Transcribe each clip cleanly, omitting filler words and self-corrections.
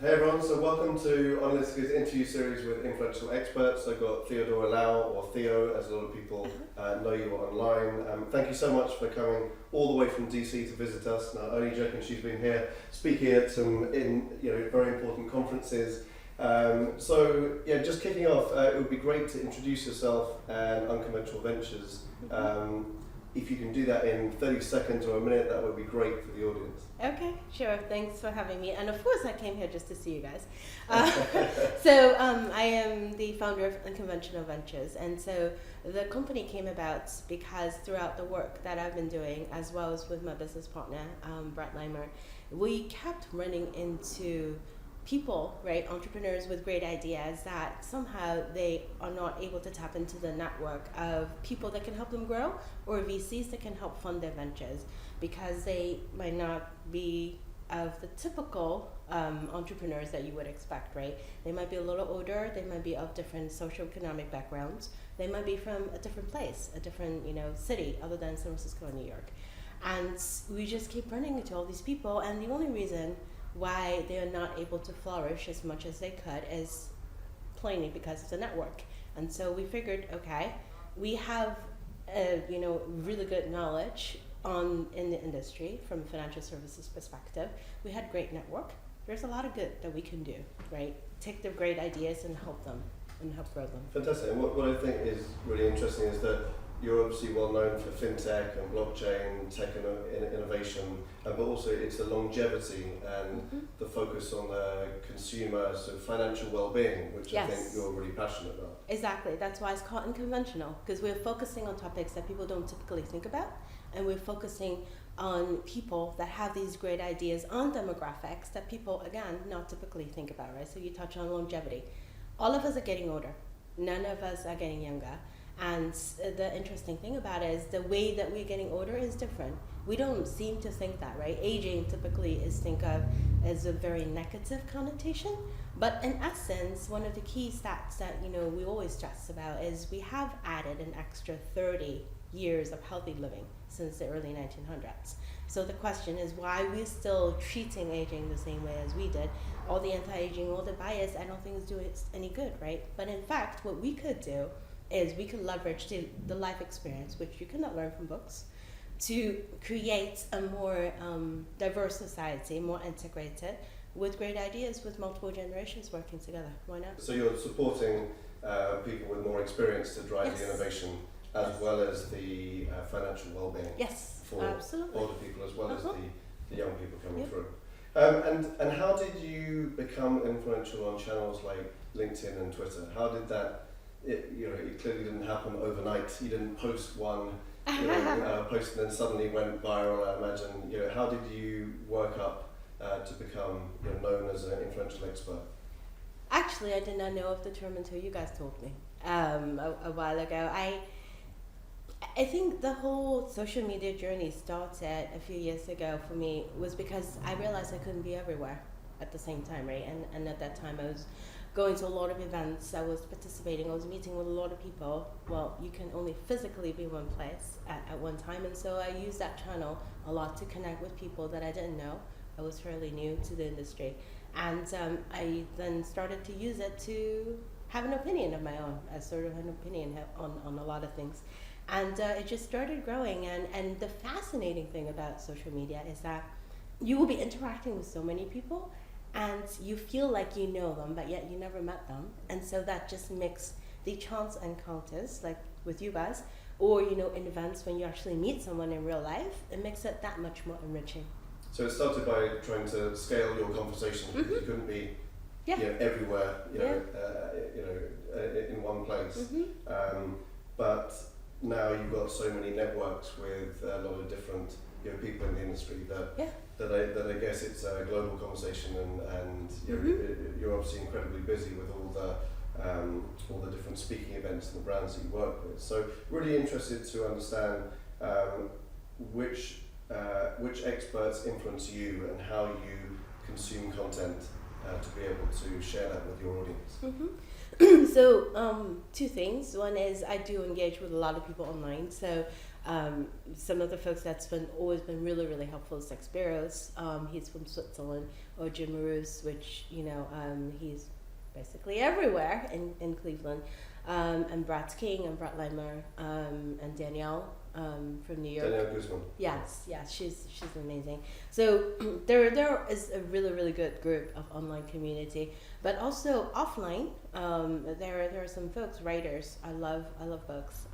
Hey everyone, so welcome to Onalytica's interview series with influential experts. I've got Theodora Lau, or Theo, as a lot of people know you online. Thank you so much for coming all the way from DC to visit us. Now, only joking, she's been here speaking at some very important conferences. Just kicking off, it would be great to introduce yourself and Unconventional Ventures. If you can do that in 30 seconds or a minute, that would be great for the audience. Okay, sure. Thanks for having me. And of course, I came here just to see you guys. I am the founder of Unconventional Ventures. And so the company came about because throughout the work that I've been doing, as well as with my business partner, Brett Leimer, we kept running into people, right, entrepreneurs with great ideas that somehow they are not able to tap into the network of people that can help them grow or VCs that can help fund their ventures because they might not be of the typical entrepreneurs that you would expect, right? They might be a little older, they might be of different socioeconomic backgrounds, they might be from a different place, a different city other than San Francisco and New York. And we just keep running into all these people, and the only reason why they are not able to flourish as much as they could is plainly because of the network. And so we figured, okay, we have really good knowledge in the industry from a financial services perspective. We had great network. There's a lot of good that we can do, right? Take the great ideas and help them and help grow them. Fantastic. And what I think is really interesting is that you're obviously well known for fintech and blockchain, tech and innovation, but also it's the longevity and the focus on the consumer, so financial well-being, which I think you're really passionate about. Exactly. That's why it's called unconventional, because we're focusing on topics that people don't typically think about, and we're focusing on people that have these great ideas on demographics that people, again, not typically think about, right? So you touch on longevity. All of us are getting older. None of us are getting younger. And the interesting thing about it is the way that we're getting older is different. We don't seem to think that, right? Aging typically is think of as a very negative connotation, but in essence, one of the key stats that we always stress about is we have added an extra 30 years of healthy living since the early 1900s. So the question is why we're still treating aging the same way as we did. All the anti-aging, all the bias, I don't think is doing any good, right? But in fact, what we could do is we could leverage the life experience, which you cannot learn from books, to create a more diverse society, more integrated, with great ideas, with multiple generations working together. Why not? So you're supporting people with more experience to drive the innovation as well as the financial well-being for absolutely. older people as well as the young people coming through. And how did you become influential on channels like LinkedIn and Twitter? How did that? It clearly didn't happen overnight. You didn't post one post and then suddenly went viral. I imagine. How did you work up to become known as an influential expert? Actually, I did not know of the term until you guys told me a while ago. I think the whole social media journey started a few years ago for me was because I realized I couldn't be everywhere at the same time, right? And at that time I was going to a lot of events, I was participating, I was meeting with a lot of people. Well, you can only physically be one place at one time, and so I used that channel a lot to connect with people that I didn't know. I was fairly new to the industry, and I then started to use it to have an opinion of my own, as sort of an opinion on a lot of things. And it just started growing, and the fascinating thing about social media is that you will be interacting with so many people, and you feel like you know them, but yet you never met them. And so that just makes the chance encounters, like with you guys, or in events when you actually meet someone in real life, it makes it that much more enriching. So it started by trying to scale your conversations because you couldn't be everywhere, in one place. But now you've got so many networks with a lot of different people in the industry that I guess it's a global conversation, and you're obviously incredibly busy with all the different speaking events and the brands that you work with. So really interested to understand which experts influence you and how you consume content to be able to share that with your audience. So two things. One is I do engage with a lot of people online. So Some of the folks that's always been really, really helpful is Sex Barrows. He's from Switzerland, or Jim Maroos, which, he's basically everywhere in Cleveland. And Brad King and Brad Leimer, and Danielle from New York. Danielle Guzman. Yes, she's amazing. So there is a really, really good group of online community, but also offline. There are some folks, writers. I love books.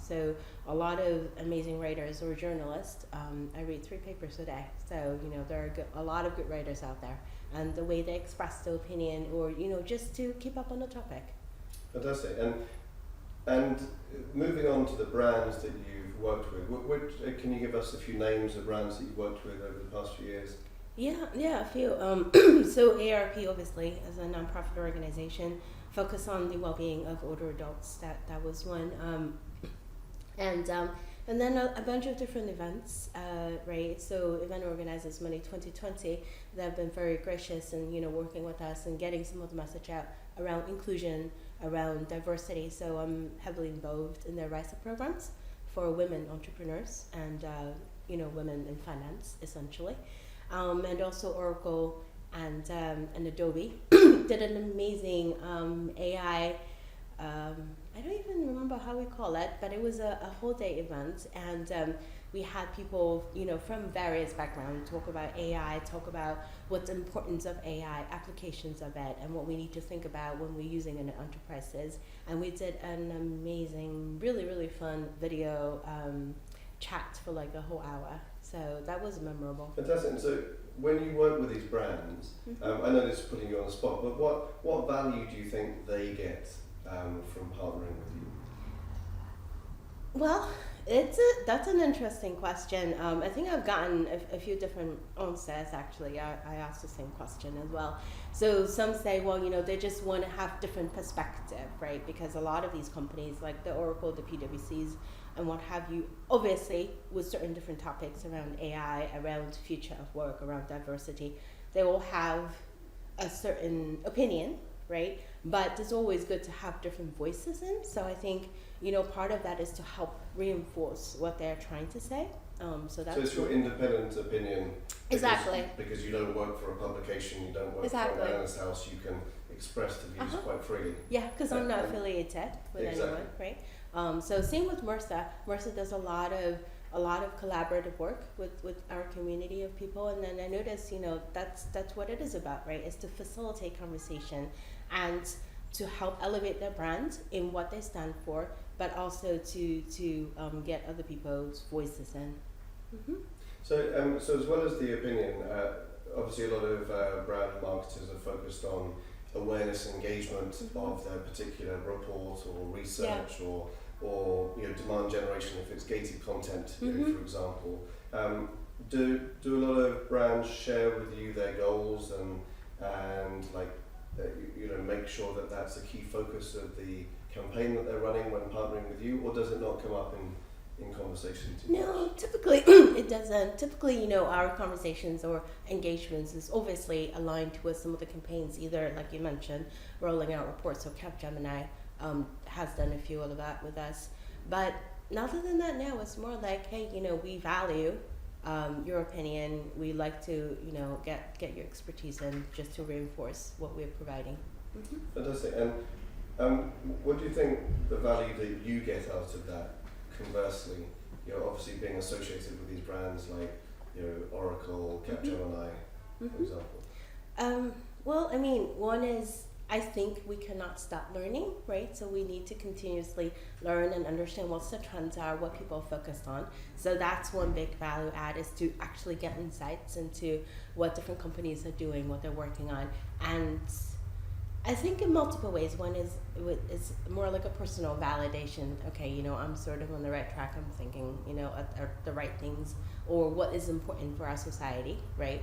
So a lot of amazing writers or journalists. I read 3 papers a day. So there are a lot of good writers out there, and the way they express their opinion, or just to keep up on the topic. Fantastic. And moving on to the brands that you've worked with, can you give us a few names of brands that you've worked with over the past few years? Yeah, a few. So ARP, obviously, as a nonprofit organization, focus on the well-being of older adults. That was one. And then a bunch of different events, right? So event organizers Money 2020, that have been very gracious and working with us and getting some of the message out around inclusion, around diversity. So I'm heavily involved in their Rise Up programs for women entrepreneurs and women in finance, essentially. And also Oracle and Adobe did an amazing AI. I don't even remember how we call it, but it was a whole day event, and we had people, from various backgrounds talk about AI, talk about what's the importance of AI, applications of it, and what we need to think about when we're using it in enterprises. And we did an amazing, really, really fun video chat for like a whole hour. So that was memorable. Fantastic. And so when you work with these brands, I know this is putting you on the spot, but what value do you think they get from partnering with you? Well, that's an interesting question. I think I've gotten a few different answers, actually. I asked the same question as well. So some say, well, they just want to have different perspective, right? Because a lot of these companies, like the Oracle, the PwCs, and what have you, obviously with certain different topics around AI, around future of work, around diversity, they all have a certain opinion, right? But it's always good to have different voices in. So I think, part of that is to help reinforce what they're trying to say. So it's your independent opinion. Exactly. Because you don't work for a publication, you don't work for an analyst house, you can express the views quite freely. Yeah, because I'm not affiliated with anyone, right? So same with MRSA. MRSA does a lot of collaborative work with our community of people, and then I noticed, that's what it is about, right? Is to facilitate conversation and to help elevate their brand in what they stand for, but also to get other people's voices in. Mm-hmm. So as well as the opinion, obviously a lot of brand marketers are focused on awareness and engagement of their particular report or research or demand generation if it's gated content, for example. Do a lot of brands share with you their goals and make sure that that's a key focus of the campaign that they're running when partnering with you, or does it not come up in conversation too much? No, typically it doesn't. Typically, our conversations or engagements is obviously aligned with some of the campaigns, either like you mentioned, rolling out reports. So Capgemini has done a few of that with us. But other than that, now it's more like, hey, we value your opinion. We like to, get your expertise in just to reinforce what we're providing. Mm-hmm. Fantastic. And what do you think the value that you get out of that? Conversely, obviously being associated with these brands like, Oracle, Capgemini, for example. Well, one is, I think we cannot stop learning, right? So we need to continuously learn and understand what the trends are, what people are focused on. So that's one big value add, is to actually get insights into what different companies are doing, what they're working on. And I think in multiple ways. One is it's more like a personal validation. Okay, I'm sort of on the right track. I'm thinking, are the right things, or what is important for our society, right?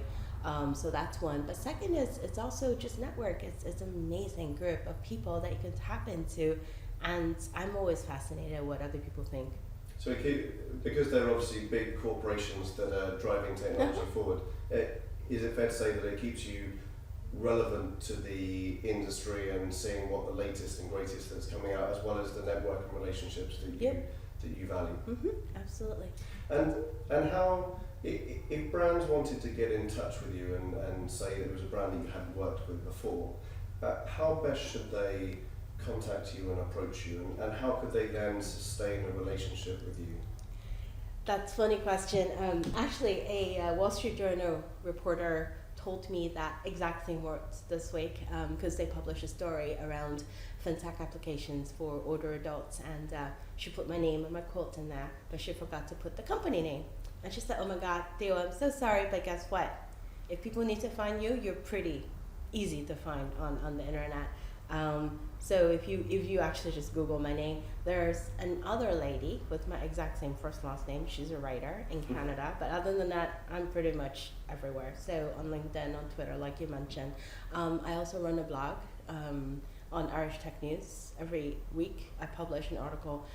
So that's one. But second is, it's also just network. It's an amazing group of people that you can tap into, and I'm always fascinated what other people think. So because they're obviously big corporations that are driving technology forward, is it fair to say that it keeps you relevant to the industry and seeing what the latest and greatest that's coming out, as well as the network and relationships that you value. Absolutely. And how, if brands wanted to get in touch with you and say there was a brand that you hadn't worked with before, how best should they contact you and approach you, and how could they then sustain a relationship with you? That's a funny question. Actually, a Wall Street Journal reporter told me that exact same words this week because they published a story around fintech applications for older adults, and she put my name and my quote in there, but she forgot to put the company name. And she said, "Oh my God, Theo, I'm so sorry, but guess what? If people need to find you, you're pretty easy to find on the internet. So if you actually just Google my name, there's another lady with my exact same first last name. She's a writer in Canada, but other than that, I'm pretty much everywhere. So on LinkedIn, on Twitter, like you mentioned. I also run a blog on Irish Tech News. Every week, I publish an article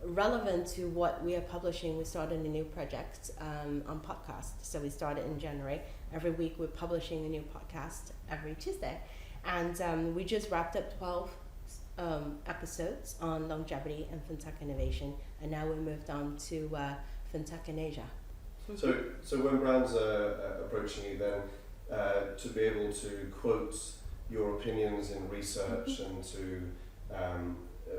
relevant to what we are publishing. We started a new project on podcast. So we started in January. Every week, we're publishing a new podcast every Tuesday. And we just wrapped up 12 episodes on longevity and fintech innovation, and now we moved on to fintech in Asia. So when brands are approaching you, then to be able to quote your opinions in research and to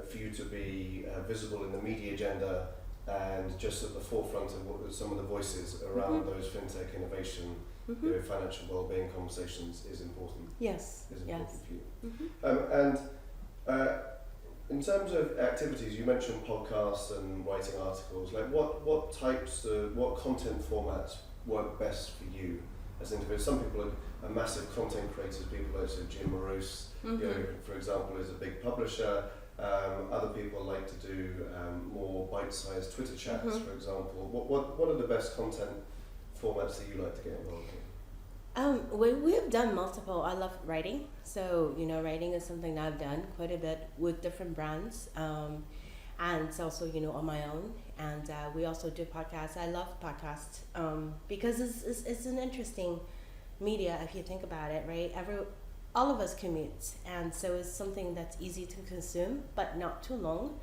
for you to be visible in the media agenda and just at the forefront of what some of the voices around those fintech innovation, financial well-being conversations is important. Yes. Is important for you. And in terms of activities, you mentioned podcasts and writing articles. Like what types of what content formats work best for you as individuals? Some people are massive content creators. People like Jim Maroos, you know, for example, is a big publisher. Other people like to do more bite-sized Twitter chats, for example. What are the best content formats that you like to get involved in? We've done multiple. I love writing, so writing is something that I've done quite a bit with different brands, and it's also on my own. And we also do podcasts. I love podcasts because it's an interesting media if you think about it, right? All of us commute, and so it's something that's easy to consume, but not too long.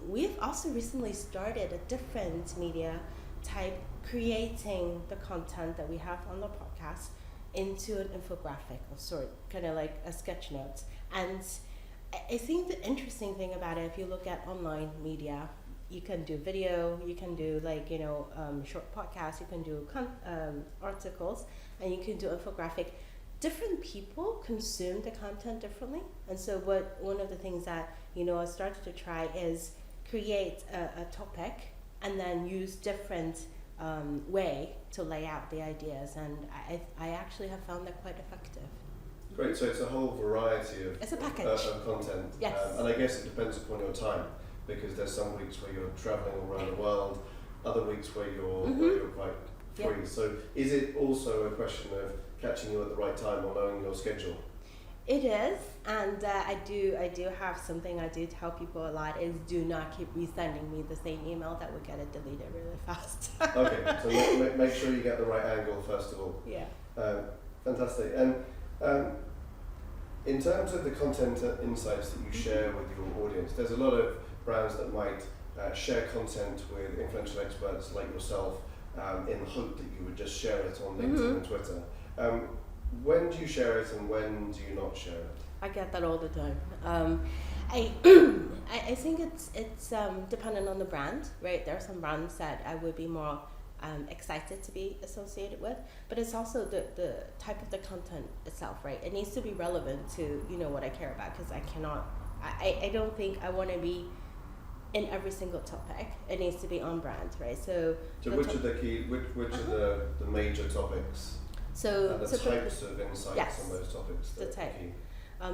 We've also recently started a different media type, creating the content that we have on the podcast into an infographic of sort, kind of like a sketch note. And I think the interesting thing about it, if you look at online media, you can do video, you can do short podcasts, you can do articles, and you can do infographic. Different people consume the content differently, and so one of the things that I started to try is create a topic and then use different way to lay out the ideas, and I actually have found that quite effective. Great, so it's a whole variety of, it's a package. Of content. Yes. And I guess it depends upon your time, because there's some weeks where you're traveling all around the world, other weeks where you're quite free. Yep. So is it also a question of catching you at the right time or knowing your schedule? It is, and I do have something I do tell people a lot is do not keep resending me the same email. That would get it deleted really fast. Okay, so make sure you get the right angle first of all. Yeah. Fantastic. And in terms of the content insights that you share with your audience, there's a lot of brands that might share content with influential experts like yourself in the hope that you would just share it on LinkedIn and Twitter. When do you share it and when do you not share it? I get that all the time. I think it's dependent on the brand, right? There are some brands that I would be more excited to be associated with, but it's also the type of the content itself, right? It needs to be relevant to what I care about, because I don't think I want to be in every single topic. It needs to be on brand, right? So which are the key? Which are the major topics? So and the types of insights on those topics. The type.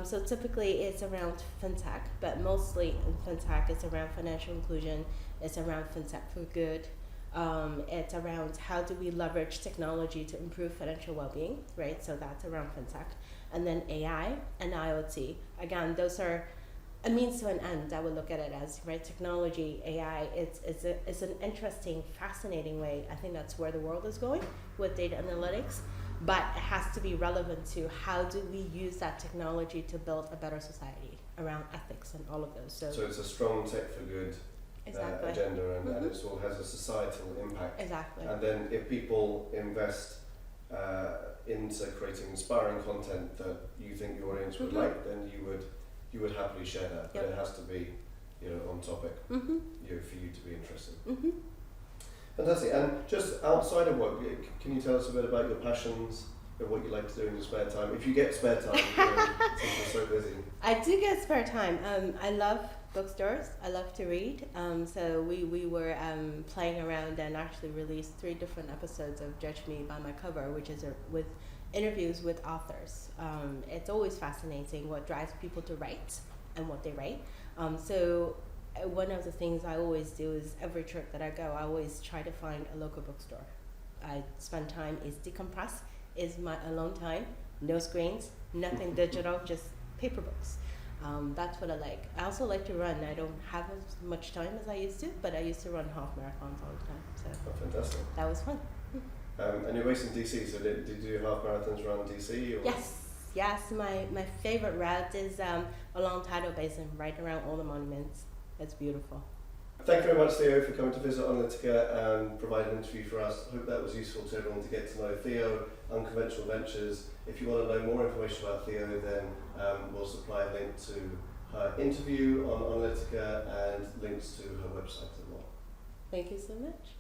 So typically it's around fintech, but mostly in fintech it's around financial inclusion. It's around fintech for good. It's around how do we leverage technology to improve financial well-being, right? So that's around fintech. And then AI and IoT. Again, those are a means to an end. I would look at it as, right? Technology, AI, it's an interesting, fascinating way. I think that's where the world is going with data analytics. But it has to be relevant to how do we use that technology to build a better society around ethics and all of those. So it's a strong tech for good Exactly. agenda, and it sort of has a societal impact. Exactly. And then if people invest into creating inspiring content that you think your audience would like, then you would happily share that. But it has to be, on topic, for you to be interested. Fantastic. And just outside of work, can you tell us a bit about your passions and what you like to do in your spare time? If you get spare time, since you're so busy. I do get spare time. I love bookstores. I love to read. So we were playing around and actually released 3 different episodes of Judge Me by My Cover, which is with interviews with authors. It's always fascinating what drives people to write and what they write. So one of the things I always do is every trip that I go, I always try to find a local bookstore. I spend time, is decompress, is my alone time, no screens, nothing digital, just paper books. That's what I like. I also like to run. I don't have as much time as I used to, but I used to run half marathons all the time. So fantastic. That was fun. And you're based in DC, so did you do half marathons around DC? Or? Yes. My favorite route is along Tidal Basin, right around all the monuments. It's beautiful. Thank you very much, Theo, for coming to visit Onalytica and provide an interview for us. I hope that was useful to everyone to get to know Theo, Unconventional Ventures. If you want to know more information about Theo, then we'll supply a link to her interview on Onalytica and links to her website as well. Thank you so much.